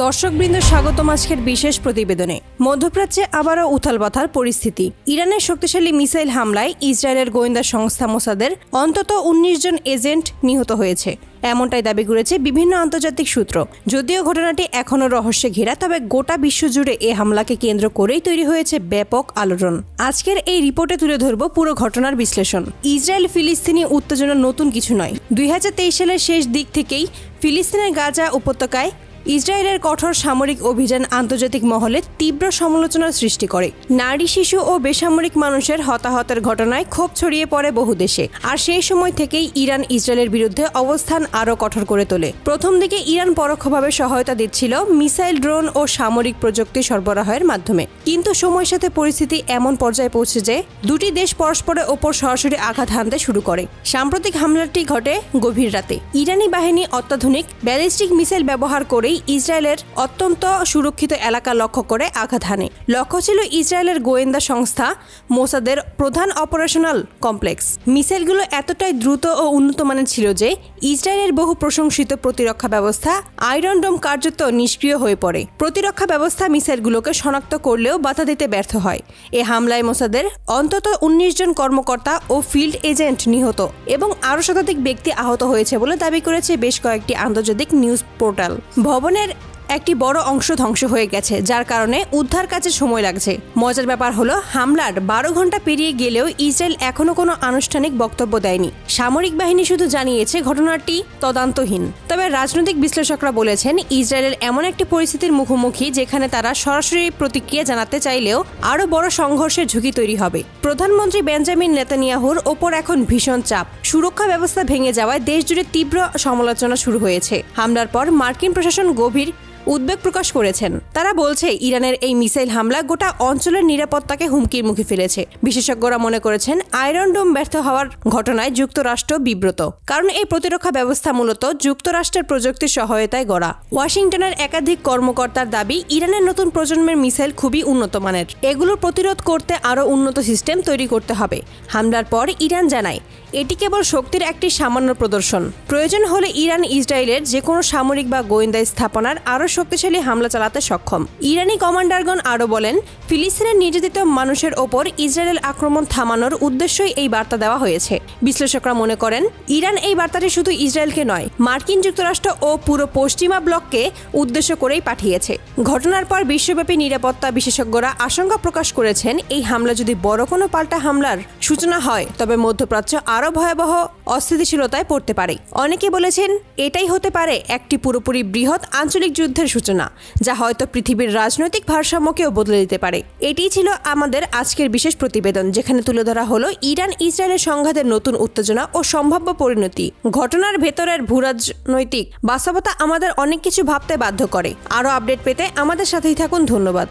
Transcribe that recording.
দর্শকবৃন্দ স্বাগতম আজকের বিশেষ প্রতিবেদনে। মধ্যপ্রাচ্যে আবারও উথালপাথাল পরিস্থিতি। ইরানের শক্তিশালী মিসাইল হামলায় ইসরায়েলের গোয়েন্দা সংস্থা মোসাদের অন্তত ১৯ জন এজেন্ট নিহত হয়েছে, এমনটাই দাবি করেছে বিভিন্ন আন্তর্জাতিক সূত্র। যদিও ঘটনাটি এখনও রহস্যে ঘেরা, তবে গোটা বিশ্বজুড়ে এ হামলাকে কেন্দ্র করেই তৈরি হয়েছে ব্যাপক আলোড়ন। আজকের এই রিপোর্টে তুলে ধরব পুরো ঘটনার বিশ্লেষণ। ইসরায়েল ফিলিস্তিনি উত্তেজনা নতুন কিছু নয়। ২০২৩ সালের শেষ দিক থেকেই ফিলিস্তিনের গাজা উপত্যকায় ইসরায়েলের কঠোর সামরিক অভিযান আন্তর্জাতিক মহলে তীব্র সমালোচনার সৃষ্টি করে। নারী, শিশু ও বেসামরিক মানুষের হতাহতের ঘটনায় ক্ষোভ ছড়িয়ে পড়ে বহু দেশে। আর সেই সময় থেকেই ইরান ইসরায়েলের বিরুদ্ধে অবস্থান আরও কঠোর করে তোলে। প্রথম দিকে ইরান পরোক্ষভাবে সহায়তা দিচ্ছিল মিসাইল, ড্রোন ও সামরিক প্রযুক্তি সরবরাহের মাধ্যমে। কিন্তু সময়ের সাথে পরিস্থিতি এমন পর্যায়ে পৌঁছে যে দুটি দেশ পরস্পরের ওপর সরাসরি আঘাত হানতে শুরু করে। সাম্প্রতিক হামলাটি ঘটে গভীর রাতে। ইরানি বাহিনী অত্যাধুনিক ব্যালিস্টিক মিসাইল ব্যবহার করে ইসরায়েলের অত্যন্ত সুরক্ষিত এলাকা লক্ষ্য করে আঘাত হানে। লক্ষ্য ছিল ইসরায়েলের গোয়েন্দা সংস্থা মোসাদের প্রধান অপারেশনাল কমপ্লেক্স। মিসাইলগুলো এতটাই দ্রুত ও উন্নত মানের ছিল যে ইসরায়েলের বহু প্রশংসিত প্রতিরক্ষা ব্যবস্থা আয়রন ডোম কার্যত নিষ্ক্রিয় হয়ে পড়ে। প্রতিরক্ষা ব্যবস্থা মিসাইলগুলোকে শনাক্ত করলেও বাধা দিতে ব্যর্থ হয়। এ হামলায় মোসাদের অন্তত ১৯ জন কর্মকর্তা ও ফিল্ড এজেন্ট নিহত এবং আরও শতাধিক ব্যক্তি আহত হয়েছে বলে দাবি করেছে বেশ কয়েকটি আন্তর্জাতিক নিউজ পোর্টাল। ভবনের একটি বড় অংশ ধ্বংস হয়ে গেছে, যার কারণে উদ্ধার কাজে সময় লাগছে। মজার ব্যাপার হলো, হামলার ১২ ঘন্টা পেরিয়ে গেলেও ইসরায়েল এখনো কোনো আনুষ্ঠানিক বক্তব্য দেয়নি। সামরিক বাহিনী শুধু জানিয়েছে ঘটনাটি তদন্তহীন। তবে রাজনৈতিক বিশ্লেষকরা বলেছেন, ইসরায়েলের এমন একটি পরিস্থিতির মুখোমুখি যেখানে তারা সরাসরি প্রতিক্রিয়া জানাতে চাইলেও আরও বড় সংঘর্ষের ঝুঁকি তৈরি হবে। প্রধানমন্ত্রী বেঞ্জামিন নেতানিয়াহুর ওপর এখন ভীষণ চাপ। সুরক্ষা ব্যবস্থা ভেঙে যাওয়ায় দেশজুড়ে তীব্র সমালোচনা শুরু হয়েছে। হামলার পর মার্কিন প্রশাসন গভীর উদ্বেগ প্রকাশ করেছেন। তারা বলছে, ইরানের এই মিসাইল হামলা গোটা অঞ্চলের নিরাপত্তাকে হুমকির মুখে ফেলেছে। বিশেষজ্ঞরা মনে করেছেন, আয়রন ডোম ব্যর্থ হওয়ার ঘটনায় যুক্তরাষ্ট্র বিব্রত, কারণ এই প্রতিরক্ষা ব্যবস্থা মূলত যুক্তরাষ্ট্রের প্রযুক্তির সহায়তায় গড়া। ওয়াশিংটনের একাধিক কর্মকর্তার দাবি, ইরানের নতুন প্রজন্মের মিসাইল খুবই উন্নত মানের। এগুলোর প্রতিরোধ করতে আরও উন্নত সিস্টেম তৈরি করতে হবে। হামলার পর ইরান জানায়, এটি কেবল শক্তির একটি সামান্য প্রদর্শন। প্রয়োজন হলে ইরান ইসরায়েলের যে কোনো সামরিক বা গোয়েন্দা স্থাপনার আরও শক্তিশালী হামলা চালাতে সক্ষম। ইরানি কমান্ডারগণ আরও বলেন, ফিলিস্তিনের নির্যাতিত মানুষের ওপর ইসরায়েলের আক্রমণ থামানোর উদ্দেশ্যই এই বার্তা দেওয়া হয়েছে। বিশ্লেষকরা মনে করেন, ইরান এই বার্তাটি শুধু ইসরায়েলকে নয়, মার্কিন যুক্তরাষ্ট্র ও পুরো পশ্চিমা ব্লককে উদ্দেশ্য করেই পাঠিয়েছে। ঘটনার পর বিশ্বব্যাপী নিরাপত্তা বিশেষজ্ঞরা আশঙ্কা প্রকাশ করেছেন, এই হামলা যদি বড় কোনো পাল্টা হামলার সূচনা হয়, তবে মধ্যপ্রাচ্য আরও ভয়াবহ অস্থিতিশীলতায় পড়তে পারে। অনেকে বলেছেন, এটাই হতে পারে একটি পুরোপুরি বৃহৎ আঞ্চলিক যুদ্ধের সূচনা, যা হয়তো পৃথিবীর রাজনৈতিক ভারসাম্যকেও বদলে দিতে পারে। এটিই ছিল আমাদের আজকের বিশেষ প্রতিবেদন, যেখানে তুলে ধরা হলো ইরান ইসরায়েলের সংঘাতের নতুন উত্তেজনা ও সম্ভাব্য পরিণতি। ঘটনার ভেতরের ভূরাজনৈতিক বাস্তবতা আমাদের অনেক কিছু ভাবতে বাধ্য করে। আরও আপডেট পেতে আমাদের সাথেই থাকুন। ধন্যবাদ।